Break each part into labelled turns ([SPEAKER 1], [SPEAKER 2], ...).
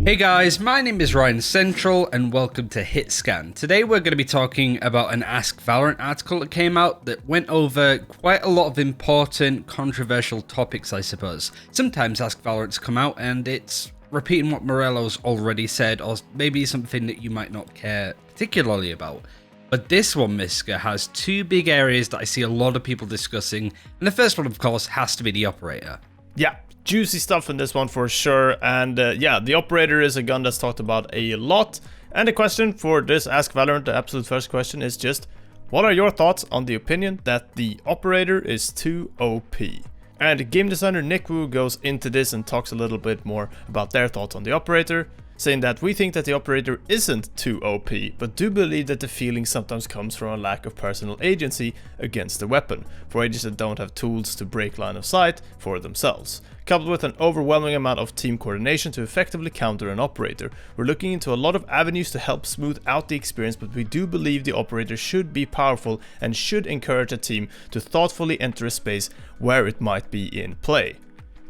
[SPEAKER 1] Hey guys, my name is RyanCentral and welcome to HitScan. Today we're going to be talking about an Ask Valorant article that came out that went over quite a lot of important, controversial topics, I suppose. Sometimes Ask Valorant's come out and it's repeating what Morello's already said, or maybe something that you might not care particularly about. But this one, Miska, has two big areas that I see a lot of people discussing, and the first one, of course, has to be the operator.
[SPEAKER 2] Yeah, juicy stuff in this one for sure. And yeah, the operator is a gun that's talked about a lot. And the question for this Ask Valorant, the absolute first question, is just, what are your thoughts on the opinion that the operator is too OP? And game designer Nick Wu goes into this and talks a little bit more about their thoughts on the operator, saying that we think that the operator isn't too OP, but do believe that the feeling sometimes comes from a lack of personal agency against the weapon, for agents that don't have tools to break line of sight for themselves. Coupled with an overwhelming amount of team coordination to effectively counter an operator, we're looking into a lot of avenues to help smooth out the experience, but we do believe the operator should be powerful and should encourage a team to thoughtfully enter a space where it might be in play.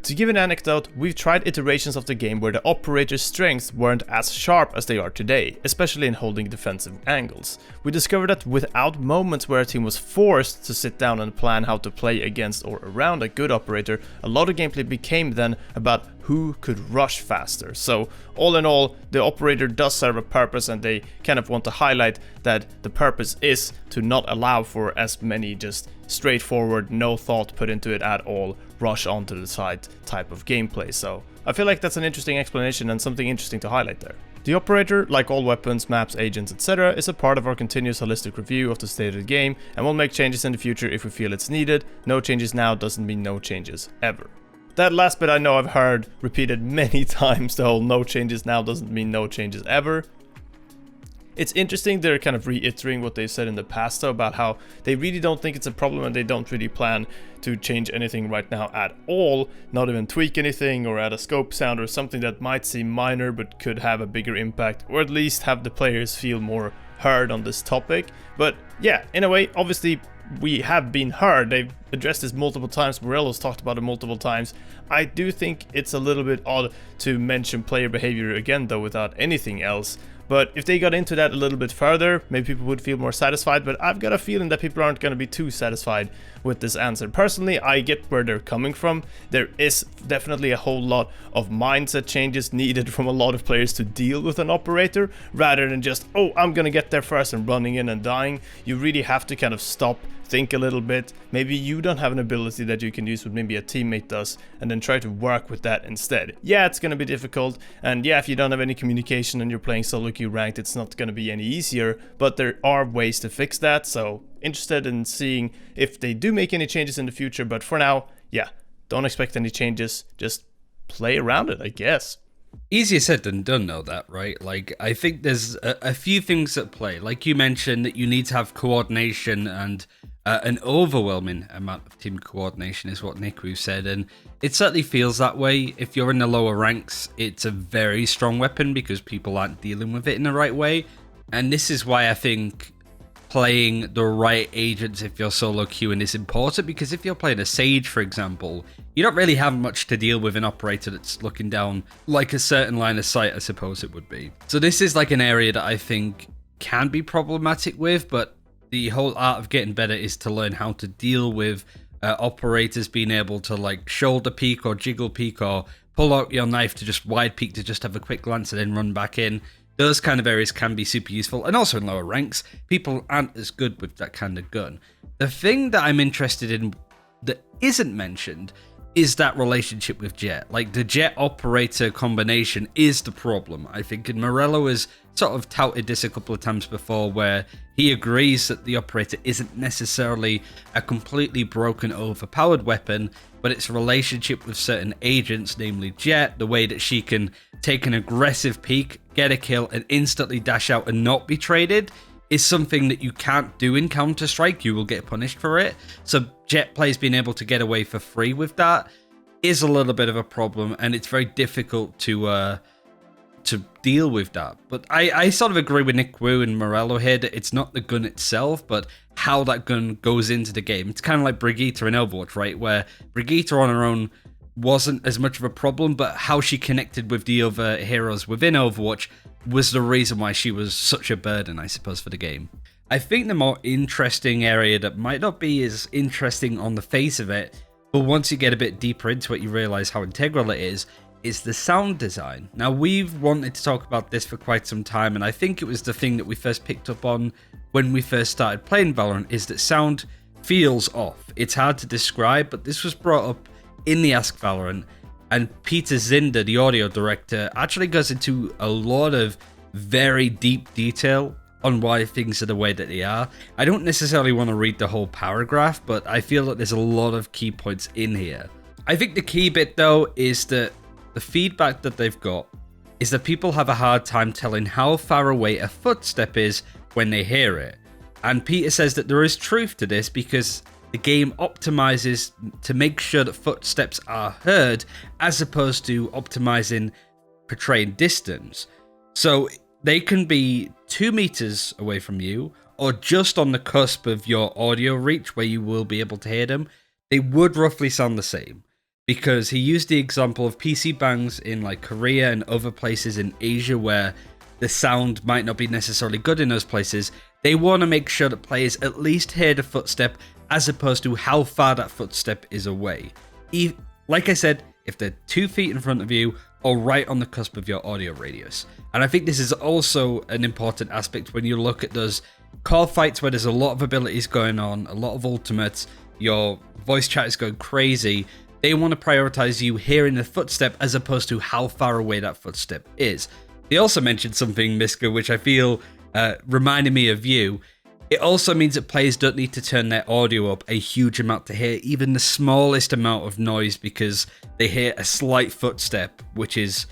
[SPEAKER 2] To give an anecdote, we've tried iterations of the game where the operator's strengths weren't as sharp as they are today, especially in holding defensive angles. We discovered that without moments where a team was forced to sit down and plan how to play against or around a good operator, a lot of gameplay became then about who could rush faster. So all in all, the operator does serve a purpose, and they kind of want to highlight that the purpose is to not allow for as many just straightforward, no thought put into it at all, rush onto the side type of gameplay. So I feel like that's an interesting explanation and something interesting to highlight there. The operator, like all weapons, maps, agents, etc., is a part of our continuous holistic review of the state of the game, and we'll make changes in the future if we feel it's needed. No changes now doesn't mean no changes ever. That last bit I know I've heard repeated many times, the whole no changes now doesn't mean no changes ever. It's interesting they're kind of reiterating what they've said in the past though, about how they really don't think it's a problem and they don't really plan to change anything right now at all, not even tweak anything or add a scope sound or something that might seem minor but could have a bigger impact, or at least have the players feel more heard on this topic. But yeah, in a way, obviously we have been heard. They've addressed this multiple times. Morello's talked about it multiple times. I do think it's a little bit odd to mention player behavior again though without anything else. But if they got into that a little bit further, maybe people would feel more satisfied, but I've got a feeling that people aren't going to be too satisfied with this answer. Personally, I get where they're coming from. There is definitely a whole lot of mindset changes needed from a lot of players to deal with an operator, rather than just, oh, I'm going to get there first and running in and dying. You really have to kind of stop, think a little bit. Maybe you don't have an ability that you can use what maybe a teammate does, and then try to work with that instead. Yeah, it's going to be difficult, and yeah, if you don't have any communication and you're playing solo queue ranked, it's not going to be any easier, but there are ways to fix that. So interested in seeing if they do make any changes in the future, but for now, yeah, don't expect any changes, just play around it, I guess.
[SPEAKER 1] Easier said than done though, that, right? Like, I think there's a few things at play. Like you mentioned, that you need to have coordination, and an overwhelming amount of team coordination is what Nick Wu said, and it certainly feels that way. If you're in the lower ranks, it's a very strong weapon because people aren't dealing with it in the right way, and this is why I think playing the right agents if you're solo queuing is important, because if you're playing a Sage, for example, you don't really have much to deal with an operator that's looking down like a certain line of sight, I suppose it would be. So this is like an area that I think can be problematic with, but the whole art of getting better is to learn how to deal with operators being able to like shoulder peek or jiggle peek or pull out your knife to just wide peek to just have a quick glance and then run back in. Those kind of areas can be super useful, and also in lower ranks, people aren't as good with that kind of gun. The thing that I'm interested in that isn't mentioned is that relationship with Jet. Like, the Jet operator combination is the problem, I think, and Morello has sort of touted this a couple of times before, where he agrees that the operator isn't necessarily a completely broken, overpowered weapon, but its relationship with certain agents, namely Jet, the way that she can take an aggressive peek, get a kill, and instantly dash out and not be traded, is something that you can't do in Counter-Strike. You will get punished for it. So Jet players being able to get away for free with that is a little bit of a problem, and it's very difficult to deal with that. But I sort of agree with Nick Wu and Morello here that it's not the gun itself, but how that gun goes into the game. It's kind of like Brigitte in Overwatch, right? Where Brigitte on her own wasn't as much of a problem, but how she connected with the other heroes within Overwatch was the reason why she was such a burden, I suppose, for the game. I think the more interesting area that might not be as interesting on the face of it, but once you get a bit deeper into it, you realize how integral it is the sound design. Now, we've wanted to talk about this for quite some time, and I think it was the thing that we first picked up on when we first started playing Valorant, is that sound feels off. It's hard to describe, but this was brought up in the Ask Valorant, and Peter Zinder, the audio director, actually goes into a lot of very deep detail on why things are the way that they are. I don't necessarily want to read the whole paragraph, but I feel that there's a lot of key points in here. I think the key bit, though, is that the feedback that they've got is that people have a hard time telling how far away a footstep is when they hear it. And Peter says that there is truth to this because the game optimizes to make sure that footsteps are heard as opposed to optimizing portraying distance. So they can be 2 meters away from you or just on the cusp of your audio reach where you will be able to hear them. They would roughly sound the same, because he used the example of PC bangs in like Korea and other places in Asia where the sound might not be necessarily good in those places. They want to make sure that players at least hear the footstep as opposed to how far that footstep is away. Like I said, if they're 2 feet in front of you or right on the cusp of your audio radius. And I think this is also an important aspect when you look at those core fights where there's a lot of abilities going on, a lot of ultimates, your voice chat is going crazy. They want to prioritize you hearing the footstep as opposed to how far away that footstep is. They also mentioned something, Miska, which I feel reminded me of you. It also means that players don't need to turn their audio up a huge amount to hear even the smallest amount of noise because they hear a slight footstep, which is,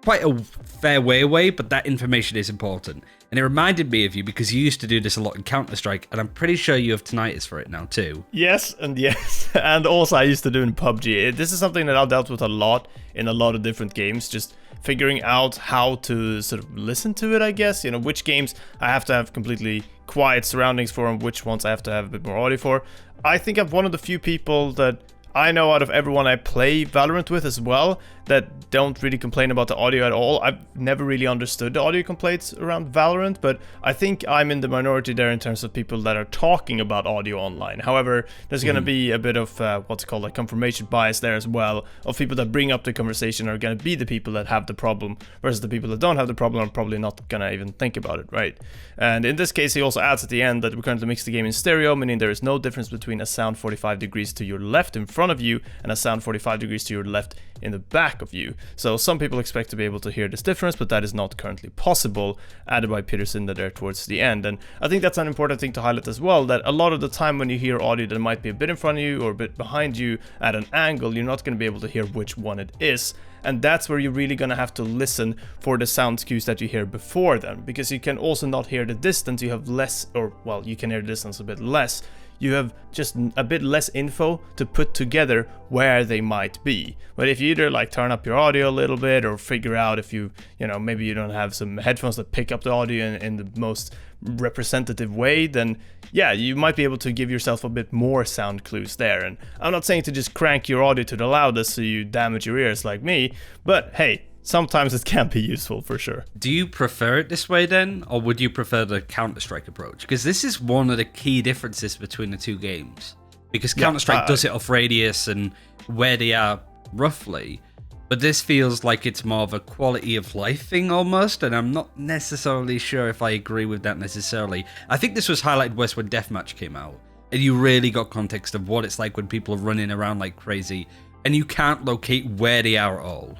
[SPEAKER 1] quite a fair way away, but that information is important. And it reminded me of you because you used to do this a lot in Counter-Strike, and I'm pretty sure you have tinnitus for it now too.
[SPEAKER 2] Yes, and also I used to do in PUBG. This is something that I've dealt with a lot in a lot of different games, just figuring out how to sort of listen to it, I guess. Which games I have to have completely quiet surroundings for and which ones I have to have a bit more audio for. I think I'm one of the few people that I know out of everyone I play Valorant with as well that don't really complain about the audio at all. I've never really understood the audio complaints around Valorant, but I think I'm in the minority there in terms of people that are talking about audio online. However, there's going to be a bit of what's called a confirmation bias there as well, of people that bring up the conversation are going to be the people that have the problem, versus the people that don't have the problem are probably not going to even think about it, right? And in this case, he also adds at the end that we currently mix the game in stereo, meaning there is no difference between a sound 45 degrees to your left in front of you and a sound 45 degrees to your left in the back of you. So some people expect to be able to hear this difference, but that is not currently possible, added by Peter Zinder there towards the end. And I think that's an important thing to highlight as well, that a lot of the time when you hear audio that might be a bit in front of you or a bit behind you at an angle, you're not going to be able to hear which one it is. And that's where you're really going to have to listen for the sound cues that you hear before them, because you can also not hear the distance. You have less, or well, you can hear the distance a bit less. You have just a bit less info to put together where they might be. But if you either like turn up your audio a little bit or figure out if maybe you don't have some headphones that pick up the audio in the most representative way, then yeah, you might be able to give yourself a bit more sound clues there. And I'm not saying to just crank your audio to the loudest so you damage your ears like me, but hey, sometimes it can be useful for sure.
[SPEAKER 1] Do you prefer it this way then, or would you prefer the Counter-Strike approach? Because this is one of the key differences between the two games. Because Counter-Strike does it off radius and where they are roughly, but this feels like it's more of a quality of life thing almost, and I'm not necessarily sure if I agree with that necessarily. I think this was highlighted worse when Deathmatch came out, and you really got context of what it's like when people are running around like crazy, and you can't locate where they are at all.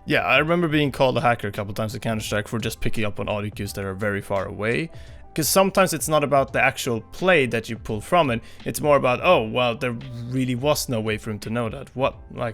[SPEAKER 2] Yeah, I remember being called a hacker a couple times at Counter-Strike for just picking up on audio cues that are very far away. Because sometimes it's not about the actual play that you pull from it, it's more about, oh, well, there really was no way for him to know that.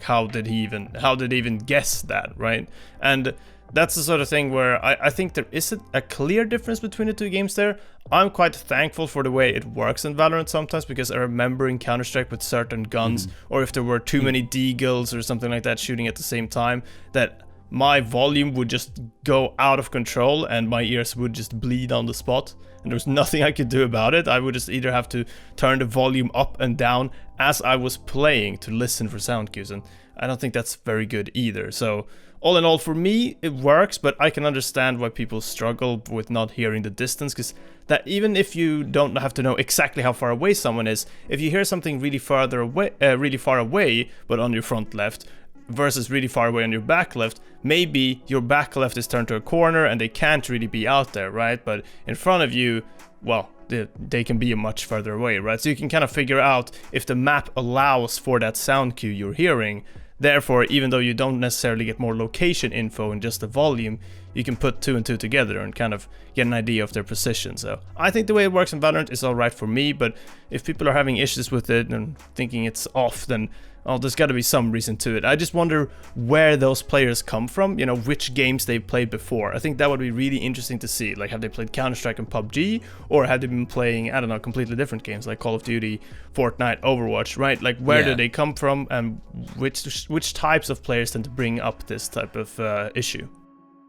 [SPEAKER 2] How did he even guess that, right? And that's the sort of thing where I think there isn't a clear difference between the two games there. I'm quite thankful for the way it works in Valorant sometimes, because I remember in Counter-Strike with certain guns, or if there were too many deagles or something like that shooting at the same time, that my volume would just go out of control and my ears would just bleed on the spot. And there's nothing I could do about it. I would just either have to turn the volume up and down as I was playing to listen for sound cues. And I don't think that's very good either. So all in all, for me, it works, but I can understand why people struggle with not hearing the distance, because that even if you don't have to know exactly how far away someone is, if you hear something really far away, but on your front left, versus really far away on your back left, maybe your back left is turned to a corner and they can't really be out there, right? But in front of you, well, they can be much further away, right? So you can kind of figure out if the map allows for that sound cue you're hearing. Therefore, even though you don't necessarily get more location info in just the volume, you can put 2 and 2 together and kind of get an idea of their position. So I think the way it works in Valorant is alright for me, but if people are having issues with it and thinking it's off, then there's got to be some reason to it. I just wonder where those players come from, you know, which games they've played before. I think that would be really interesting to see. Like, have they played Counter-Strike and PUBG, or have they been playing, I don't know, completely different games like Call of Duty, Fortnite, Overwatch, right? Like, where do they come from, and which types of players tend to bring up this type of issue?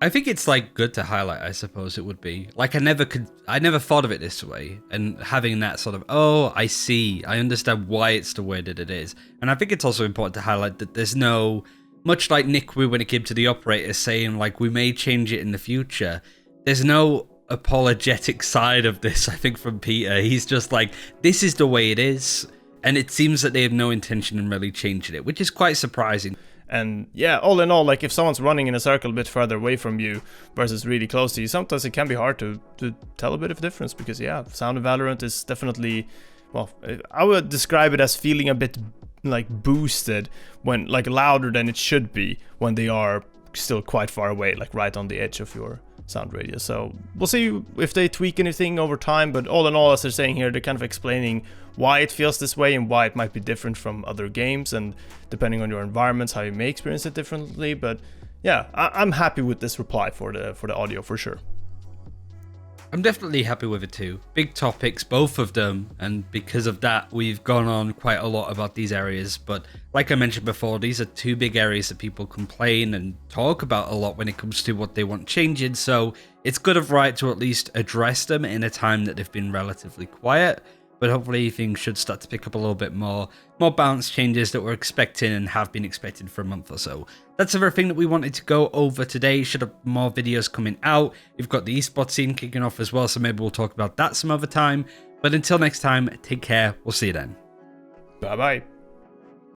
[SPEAKER 1] I think it's like good to highlight, I suppose it would be. Like I never thought of it this way, and having that sort of, oh, I see, I understand why it's the way that it is. And I think it's also important to highlight that there's no, much like Nick when it came to the operator saying like we may change it in the future, there's no apologetic side of this, I think, from Peter. He's just like, this is the way it is, and it seems that they have no intention in really changing it, which is quite surprising.
[SPEAKER 2] And yeah, all in all, like if someone's running in a circle a bit further away from you versus really close to you, sometimes it can be hard to tell a bit of difference, because yeah, sound in Valorant is definitely, well, I would describe it as feeling a bit like boosted, when like louder than it should be when they are still quite far away, like right on the edge of your sound radius. So we'll see if they tweak anything over time, but all in all, as they're saying here, they're kind of explaining why it feels this way and why it might be different from other games, and depending on your environments, how you may experience it differently. But yeah, I'm happy with this reply for the audio for sure.
[SPEAKER 1] I'm definitely happy with it too. Big topics, both of them, and because of that, we've gone on quite a lot about these areas. But like I mentioned before, these are two big areas that people complain and talk about a lot when it comes to what they want changing. So it's good of Riot to at least address them in a time that they've been relatively quiet. But hopefully things should start to pick up a little bit more balance changes that we're expecting and have been expecting for a month or so. That's everything that we wanted to go over today. Should have more videos coming out. We've got the esports scene kicking off as well, so maybe we'll talk about that some other time. But until next time, take care. We'll see you then.
[SPEAKER 2] Bye-bye.